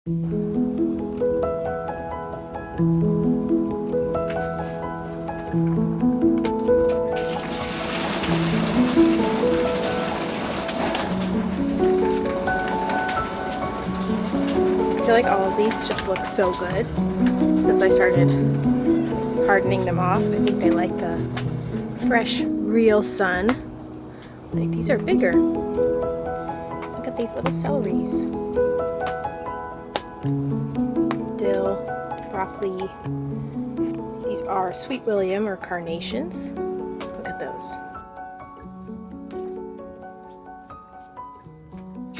I feel like all of these just look so good since I started hardening them off. I think they like the fresh, real sun. Like, these are bigger. Look at these little celeries. Dill, broccoli. These are Sweet William or carnations. Look at those.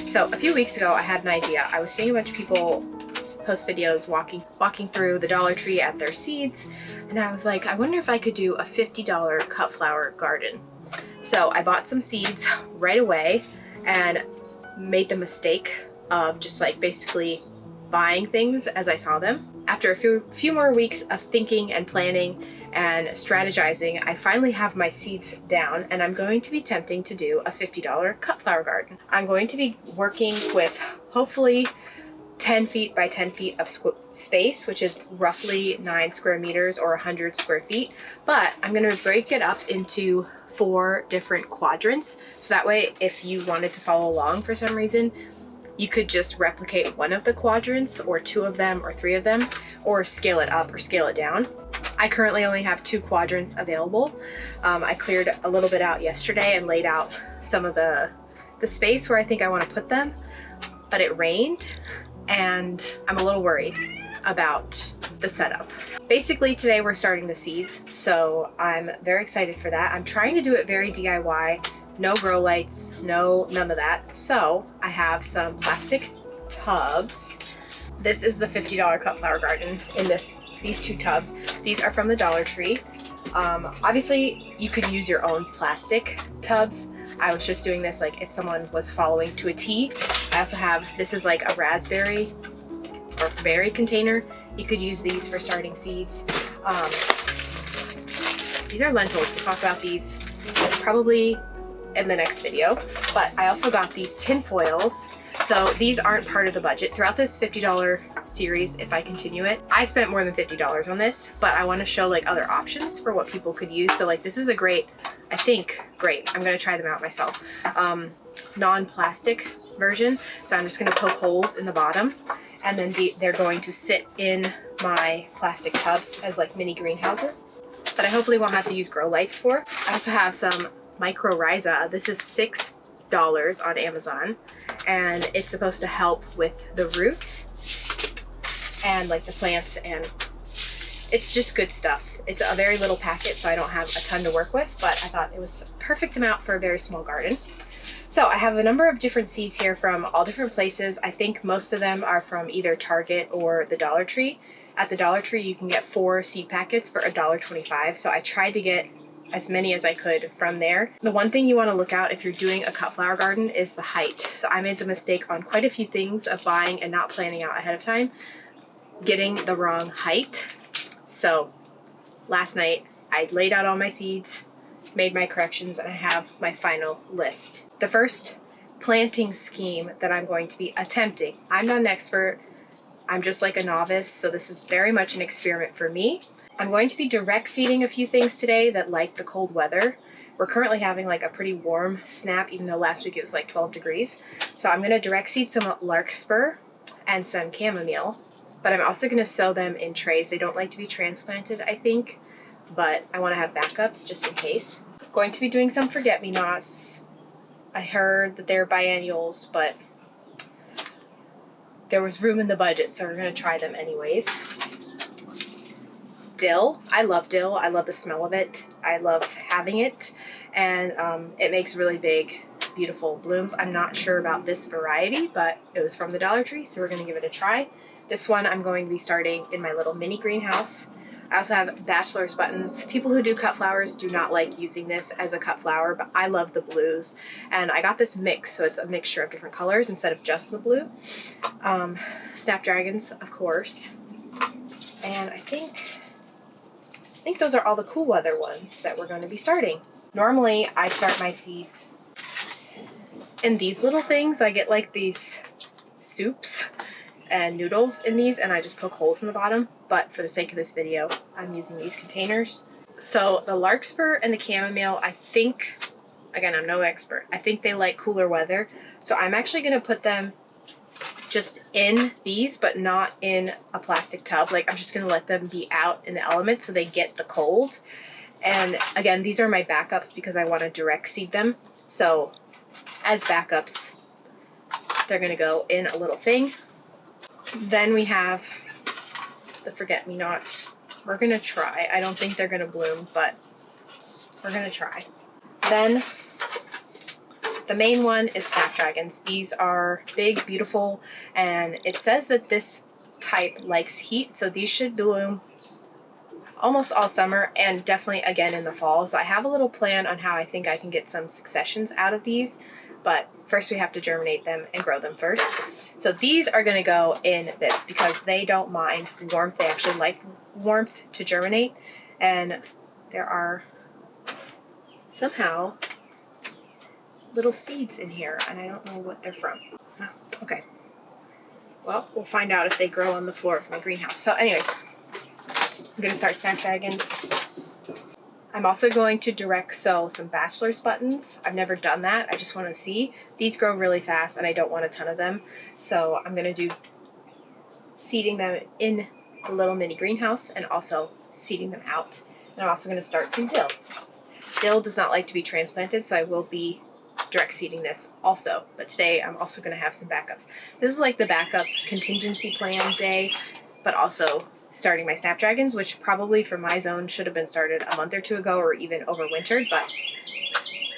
So a few weeks ago I had an idea. I was seeing a bunch of people post videos walking through the Dollar Tree at their seeds, and I was like, I wonder if I could do a $50 cut flower garden. So I bought some seeds right away and made the mistake of just like basically buying things as I saw them. After a few more weeks of thinking and planning and strategizing, I finally have my seeds down, and I'm going to be attempting to do a $50 cut flower garden. I'm going to be working with hopefully 10 feet by 10 feet of space, which is roughly 9 square meters or 100 square feet. But I'm going to break it up into 4 different quadrants. So that way, if you wanted to follow along for some reason, you could just replicate one of the quadrants or 2 of them or 3 of them, or scale it up or scale it down. I currently only have 2 quadrants available. I cleared a little bit out yesterday and laid out some of the space where I think I want to put them, but it rained and I'm a little worried about the setup. Basically today we're starting the seeds, so I'm very excited for that. I'm trying to do it very DIY, no grow lights, none of that. So I have some plastic tubs. This is the $50 cut flower garden in these 2 tubs. These are from the Dollar Tree. Obviously you could use your own plastic tubs. I was just doing this like if someone was following to a T. I also have, this is like a raspberry or berry container. You could use these for starting seeds. These are lentils. We'll talk about these probably in the next video. But I also got these tin foils. So these aren't part of the budget. Throughout this $50 series, if I continue it, I spent more than $50 on this, but I want to show like other options for what people could use. So like this is a great, I think great, I'm going to try them out myself, non-plastic version. So I'm just going to poke holes in the bottom, and then they're going to sit in my plastic tubs as like mini greenhouses that I hopefully won't have to use grow lights for. I also have some mycorrhiza. This is $6 on Amazon, and it's supposed to help with the roots and like the plants, and it's just good stuff. It's a very little packet, so I don't have a ton to work with, but I thought it was a perfect amount for a very small garden. So I have a number of different seeds here from all different places. I think most of them are from either Target or the Dollar Tree. At the Dollar Tree you can get 4 seed packets for $1.25, so I tried to get as many as I could from there. The one thing you want to look out if you're doing a cut flower garden is the height. So I made the mistake on quite a few things of buying and not planning out ahead of time, getting the wrong height. So last night I laid out all my seeds, made my corrections, and I have my final list. The first planting scheme that I'm going to be attempting, I'm not an expert, I'm just like a novice, so this is very much an experiment for me. I'm going to be direct seeding a few things today that like the cold weather. We're currently having like a pretty warm snap, even though last week it was like 12 degrees. So I'm going to direct seed some larkspur and some chamomile, but I'm also going to sow them in trays. They don't like to be transplanted, I think, but I want to have backups just in case. I'm going to be doing some forget-me-nots. I heard that they're biennials, but there was room in the budget, so we're going to try them anyways. Dill. I love dill. I love the smell of it. I love having it, and it makes really big, beautiful blooms. I'm not sure about this variety, but it was from the Dollar Tree, so we're going to give it a try. This one I'm going to be starting in my little mini greenhouse. I also have bachelor's buttons. People who do cut flowers do not like using this as a cut flower, but I love the blues, and I got this mix, so it's a mixture of different colors instead of just the blue. Snapdragons, of course, and I think those are all the cool weather ones that we're going to be starting. Normally I start my seeds in these little things. I get like these soups and noodles in these, and I just poke holes in the bottom. But for the sake of this video, I'm using these containers. So the larkspur and the chamomile, I think, again, I'm no expert, I think they like cooler weather. So I'm actually going to put them just in these, but not in a plastic tub. Like, I'm just going to let them be out in the elements so they get the cold. And again, these are my backups because I want to direct seed them. So as backups, they're going to go in a little thing. Then we have the forget-me-nots. We're going to try. I don't think they're going to bloom, but we're going to try. Then the main one is snapdragons. These are big, beautiful, and it says that this type likes heat, so these should bloom almost all summer and definitely again in the fall. So I have a little plan on how I think I can get some successions out of these, but first we have to germinate them and grow them first. So these are going to go in this because they don't mind warmth. They actually like warmth to germinate, and there are somehow little seeds in here, and I don't know what they're from. Oh, okay. Well, we'll find out if they grow on the floor of my greenhouse. So anyways, I'm going to start snapdragons. I'm also going to direct sow some bachelor's buttons. I've never done that. I just want to see. These grow really fast, and I don't want a ton of them. So I'm going to do seeding them in a little mini greenhouse and also seeding them out. And I'm also going to start some dill. Dill does not like to be transplanted, so I will be direct seeding this also. But today I'm also going to have some backups. This is like the backup contingency plan day, but also starting my snapdragons, which probably for my zone should have been started a month or two ago or even overwintered, but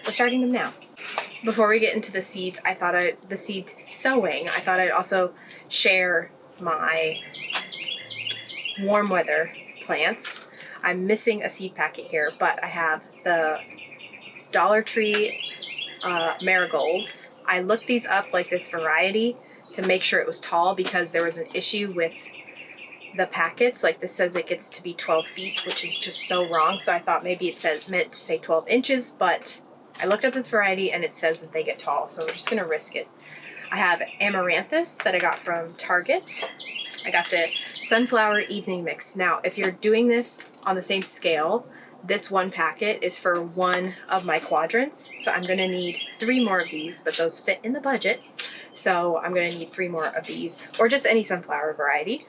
we're starting them now. Before we get into the seeds, the seed sowing, I thought I'd also share my warm weather plants. I'm missing a seed packet here, but I have the Dollar Tree marigolds. I looked these up, like this variety, to make sure it was tall because there was an issue with the packets. Like, this says it gets to be 12 feet, which is just so wrong. So I thought maybe it meant to say 12 inches, but I looked up this variety and it says that they get tall. So we're just going to risk it. I have amaranthus that I got from Target. I got the sunflower evening mix. Now, if you're doing this on the same scale, this one packet is for one of my quadrants. So I'm going to need 3 more of these, but those fit in the budget. So I'm going to need 3 more of these, or just any sunflower variety.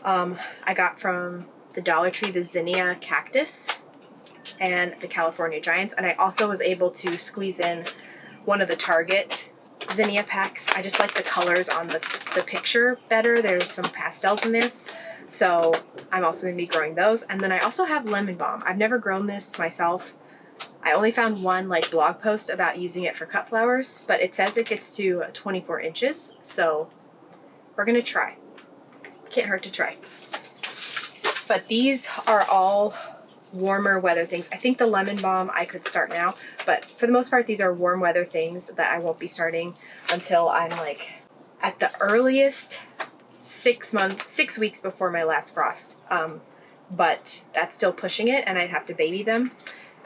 I got from the Dollar Tree the zinnia cactus and the California giants. And I also was able to squeeze in one of the Target zinnia packs. I just like the colors on the picture better. There's some pastels in there. So I'm also going to be growing those. And then I also have lemon balm. I've never grown this myself. I only found one blog post about using it for cut flowers, but it says it gets to 24 inches. So we're going to try. Can't hurt to try. But these are all warmer weather things. I think the lemon balm I could start now, but for the most part these are warm weather things that I won't be starting until I'm like at the earliest 6 weeks before my last frost. But that's still pushing it and I'd have to baby them.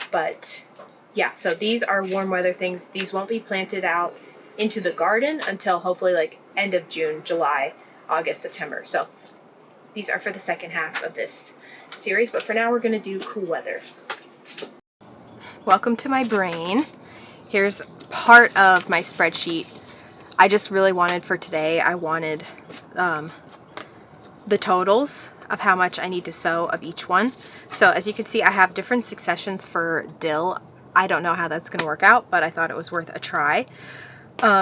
But yeah, so these are warm weather things. These won't be planted out into the garden until hopefully like end of June, July, August, September. So these are for the second half of this series, but for now we're going to do cool weather. Welcome to my brain. Here's part of my spreadsheet. I just really wanted for today, I wanted the totals of how much I need to sow of each one. So as you can see, I have different successions for dill. I don't know how that's going to work out, but I thought it was worth a try.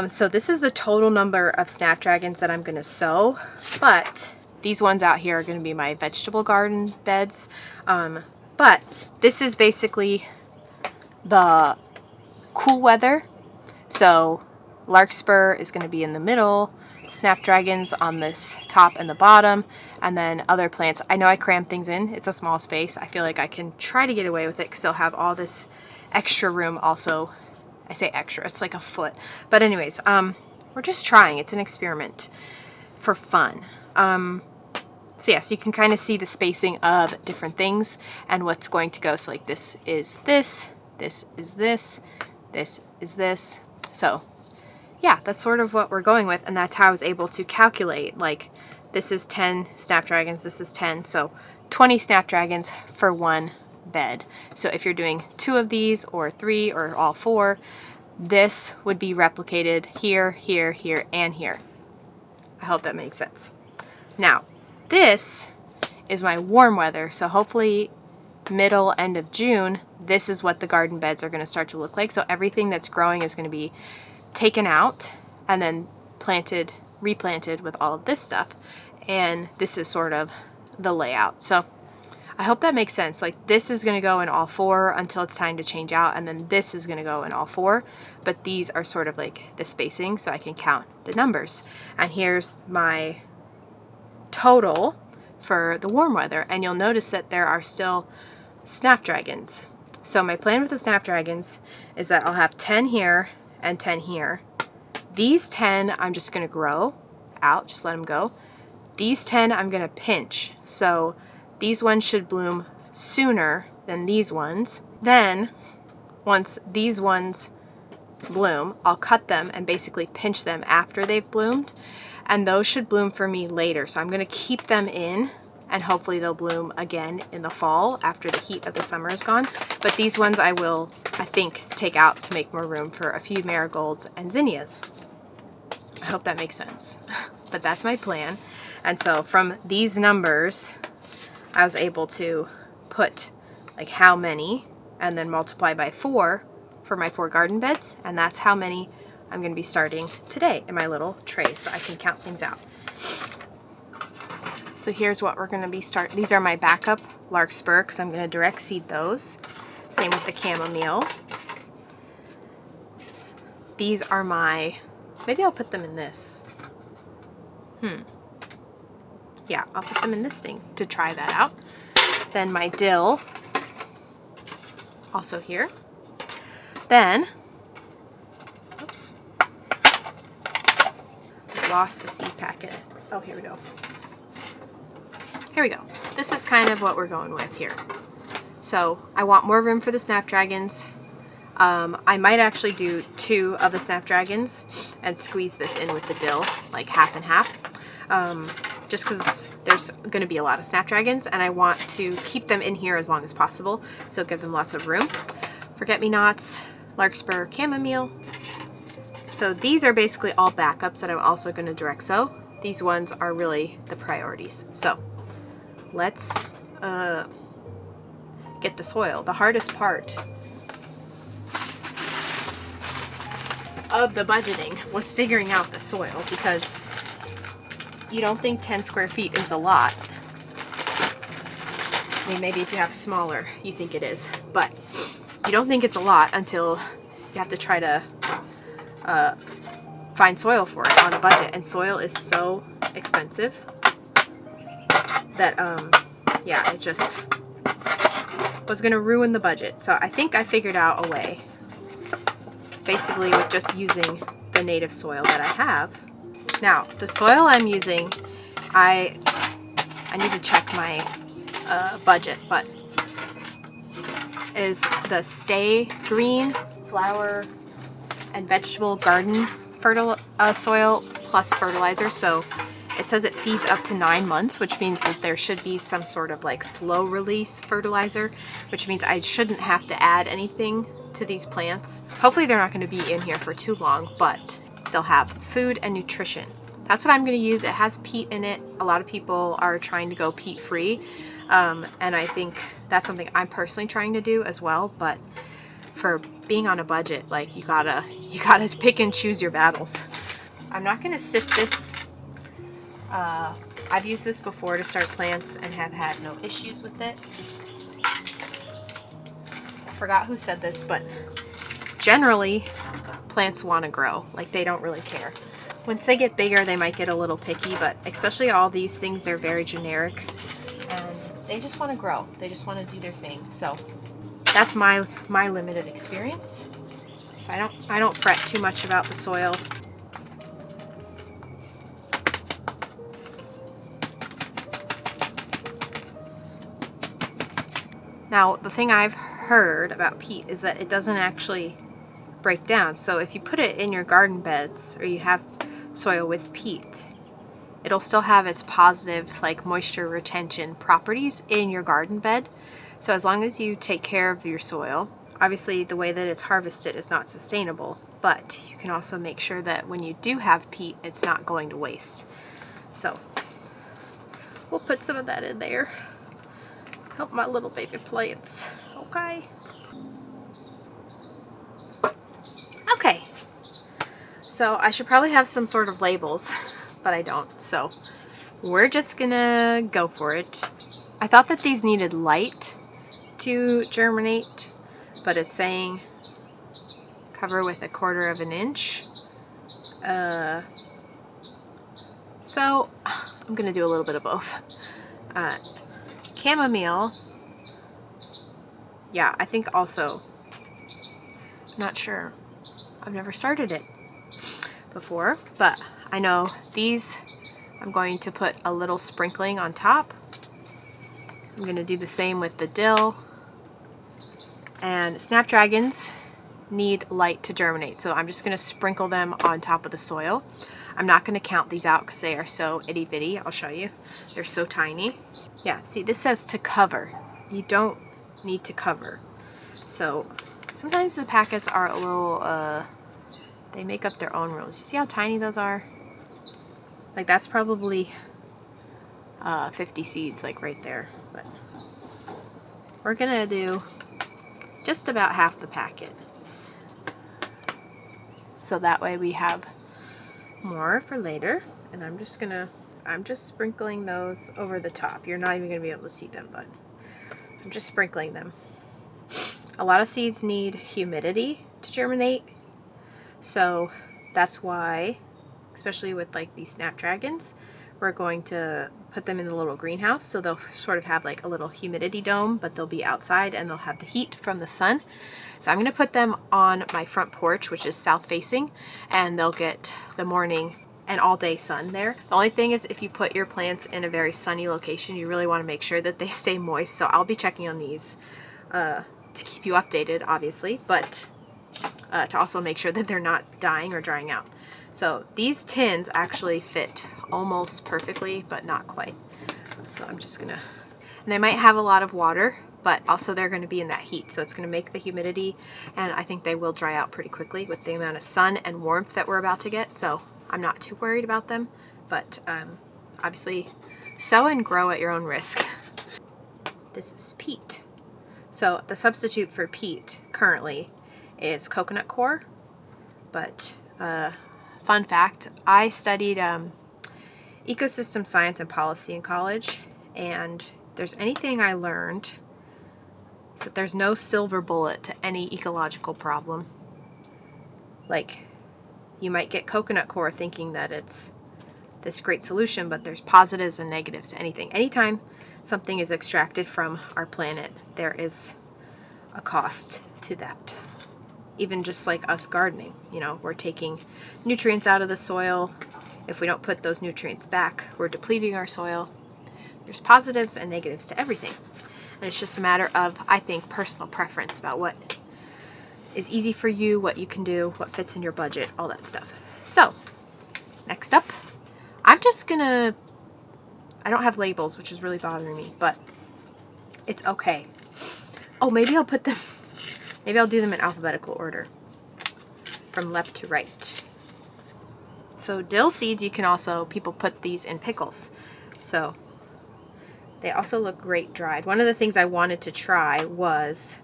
So this is the total number of snapdragons that I'm going to sow, but these ones out here are going to be my vegetable garden beds. But this is basically the cool weather. So larkspur is going to be in the middle, snapdragons on this top and the bottom, and then other plants. I know I crammed things in. It's a small space. I feel like I can try to get away with it because they'll have all this extra room also. I say extra, it's like a foot. But anyways, we're just trying. It's an experiment for fun. So yeah, so you can kind of see the spacing of different things and what's going to go. So like this is this, this is this, this is this. So yeah, that's sort of what we're going with, and that's how I was able to calculate, like, this is 10 snapdragons, this is 10, so 20 snapdragons for one bed. So if you're doing 2 of these, or 3, or all 4, this would be replicated here, here, here, and here. I hope that makes sense. Now, this is my warm weather, so hopefully middle, end of June, this is what the garden beds are going to start to look like. So everything that's growing is going to be taken out and then planted, replanted with all of this stuff. And this is sort of the layout. So I hope that makes sense. Like, this is going to go in all 4 until it's time to change out, and then this is going to go in all 4. But these are sort of like the spacing, so I can count the numbers. And here's my total for the warm weather, and you'll notice that there are still snapdragons. So my plan with the snapdragons is that I'll have 10 here and 10 here. These 10 I'm just going to grow out, just let them go. These 10 I'm going to pinch, so these ones should bloom sooner than these ones. Then once these ones bloom, I'll cut them and basically pinch them after they've bloomed, and those should bloom for me later. So I'm going to keep them in, and hopefully they'll bloom again in the fall after the heat of the summer is gone. But these ones I will, I think, take out to make more room for a few marigolds and zinnias. I hope that makes sense. But that's my plan. And so from these numbers, I was able to put like how many and then multiply by 4 for my 4 garden beds, and that's how many I'm going to be starting today in my little tray, so I can count things out. So here's what we're going to be starting. These are my backup larkspur, because I'm going to direct seed those. Same with the chamomile. These are my, maybe I'll put them in this. Yeah, I'll put them in this thing to try that out. Then my dill, also here. Then, oops, I lost the seed packet. Oh, here we go. Here we go. This is kind of what we're going with here. So I want more room for the snapdragons. I might actually do 2 of the snapdragons and squeeze this in with the dill, like half and half. Just because there's going to be a lot of snapdragons, and I want to keep them in here as long as possible, so give them lots of room. Forget-me-nots, larkspur, chamomile. So these are basically all backups that I'm also going to direct sow. These ones are really the priorities. So let's get the soil. The hardest part of the budgeting was figuring out the soil, because you don't think 10 square feet is a lot. I mean, maybe if you have smaller, you think it is, but you don't think it's a lot until you have to try to find soil for it on a budget. And soil is so expensive that, yeah, it just was going to ruin the budget. So I think I figured out a way, basically with just using the native soil that I have. Now, the soil I'm using, I need to check my budget, but is the Stay Green flower and vegetable garden soil plus fertilizer. So it says it feeds up to 9 months, which means that there should be some sort of like slow release fertilizer, which means I shouldn't have to add anything to these plants. Hopefully they're not going to be in here for too long, but they'll have food and nutrition. That's what I'm going to use. It has peat in it. A lot of people are trying to go peat free, and I think that's something I'm personally trying to do as well. But for being on a budget, like you gotta pick and choose your battles. I'm not going to sift this. I've used this before to start plants and have had no issues with it. I forgot who said this, but generally plants want to grow. Like, they don't really care. Once they get bigger, they might get a little picky, but especially all these things, they're very generic and they just want to grow. They just want to do their thing. So that's my limited experience. So I don't fret too much about the soil. Now, the thing I've heard about peat is that it doesn't actually break down. So if you put it in your garden beds or you have soil with peat, it'll still have its positive like moisture retention properties in your garden bed. So as long as you take care of your soil, obviously the way that it's harvested is not sustainable, but you can also make sure that when you do have peat, it's not going to waste. So we'll put some of that in there. Help my little baby plants. Okay. Okay. So I should probably have some sort of labels, but I don't. So we're just gonna go for it. I thought that these needed light to germinate, but it's saying cover with 1/4 inch. So I'm gonna do a little bit of both. Chamomile, yeah, I think also, not sure, I've never started it before, but I know these I'm going to put a little sprinkling on top. I'm gonna do the same with the dill, and snapdragons need light to germinate, so I'm just gonna sprinkle them on top of the soil. I'm not gonna count these out because they are so itty bitty. I'll show you. They're so tiny. Yeah, see, this says to cover. You don't need to cover. So sometimes the packets are a little, they make up their own rules. You see how tiny those are? Like that's probably 50 seeds, like right there. But we're gonna do just about half the packet. So that way we have more for later. And I'm just sprinkling those over the top. You're not even gonna be able to see them, but I'm just sprinkling them. A lot of seeds need humidity to germinate. So that's why, especially with like these snapdragons, we're going to put them in the little greenhouse. So they'll sort of have like a little humidity dome, but they'll be outside and they'll have the heat from the sun. So I'm going to put them on my front porch, which is south facing, and they'll get the morning and all day sun there. The only thing is if you put your plants in a very sunny location, you really want to make sure that they stay moist. So I'll be checking on these to keep you updated, obviously, but to also make sure that they're not dying or drying out. So these tins actually fit almost perfectly, but not quite. So I'm just gonna, and they might have a lot of water, but also they're gonna be in that heat. So it's gonna make the humidity, and I think they will dry out pretty quickly with the amount of sun and warmth that we're about to get. So I'm not too worried about them, but obviously sow and grow at your own risk. This is peat. So the substitute for peat currently is coconut coir, but fun fact, I studied ecosystem science and policy in college, and if there's anything I learned, it's that there's no silver bullet to any ecological problem. Like, you might get coconut coir thinking that it's this great solution, but there's positives and negatives to anything. Anytime something is extracted from our planet, there is a cost to that. Even just like us gardening, you know, we're taking nutrients out of the soil. If we don't put those nutrients back, we're depleting our soil. There's positives and negatives to everything. And it's just a matter of, I think, personal preference about what is easy for you, what you can do, what fits in your budget, all that stuff. So, next up, I'm just gonna, I don't have labels, which is really bothering me, but it's okay. Oh, maybe I'll put them, maybe I'll do them in alphabetical order, from left to right. So dill seeds, you can also, people put these in pickles. So they also look great dried. One of the things I wanted to try was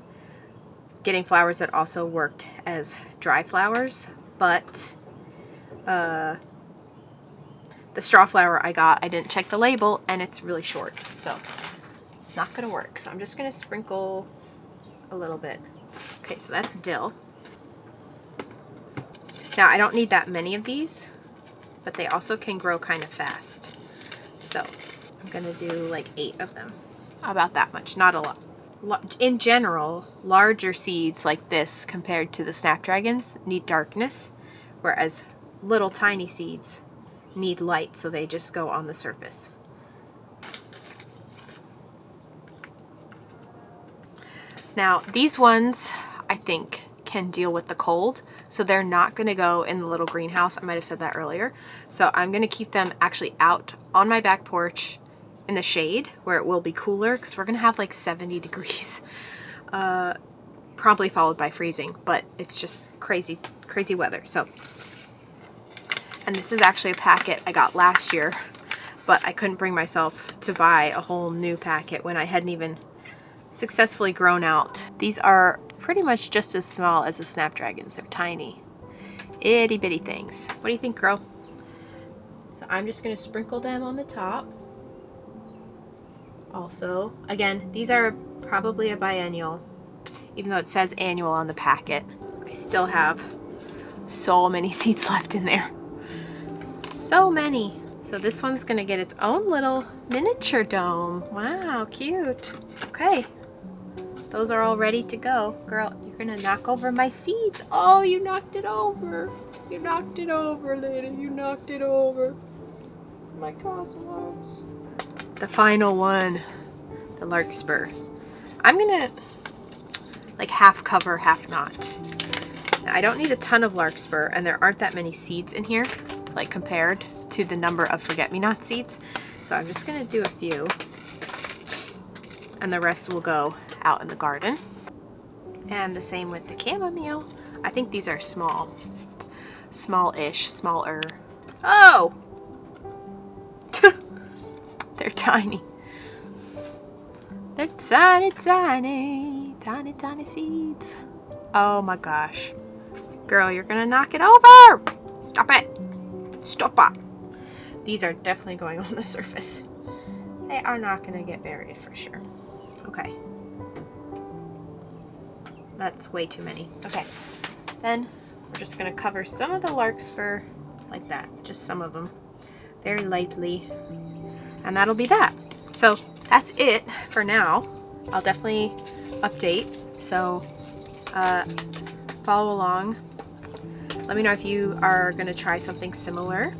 getting flowers that also worked as dry flowers, but the straw flower I got, I didn't check the label, and it's really short, so not gonna work. So I'm just gonna sprinkle a little bit. Okay, so that's dill. Now I don't need that many of these, but they also can grow kind of fast. So I'm gonna do like 8 of them. About that much, not a lot. In general, larger seeds like this compared to the snapdragons need darkness, whereas little tiny seeds need light, so they just go on the surface. Now these ones I think can deal with the cold. So they're not going to go in the little greenhouse. I might have said that earlier. So I'm going to keep them actually out on my back porch in the shade where it will be cooler, because we're going to have like 70 degrees, promptly followed by freezing, but it's just crazy, crazy weather. So, and this is actually a packet I got last year, but I couldn't bring myself to buy a whole new packet when I hadn't even successfully grown out. These are pretty much just as small as the snapdragons. They're tiny, itty bitty things. What do you think, girl? So I'm just gonna sprinkle them on the top. Also, again, these are probably a biennial, even though it says annual on the packet. I still have so many seeds left in there. So many. So this one's gonna get its own little miniature dome. Wow, cute. Okay, those are all ready to go. Girl, you're gonna knock over my seeds. Oh, you knocked it over. You knocked it over, lady. You knocked it over. My cosmos. The final one, the larkspur. I'm gonna like half cover, half not. I don't need a ton of larkspur, and there aren't that many seeds in here, like compared to the number of forget-me-not seeds. So I'm just gonna do a few, and the rest will go out in the garden. And the same with the chamomile. I think these are small. Small-ish, smaller. Oh! They're tiny. They're tiny, tiny, tiny, tiny seeds. Oh my gosh. Girl, you're gonna knock it over! Stop it! Stop it! These are definitely going on the surface. They are not gonna get buried for sure. Okay. That's way too many. Okay. Then we're just gonna cover some of the larkspur like that. Just some of them. Very lightly. And that'll be that. So that's it for now. I'll definitely update. So follow along. Let me know if you are going to try something similar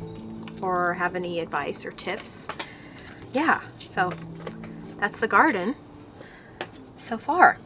or have any advice or tips. Yeah, so that's the garden so far.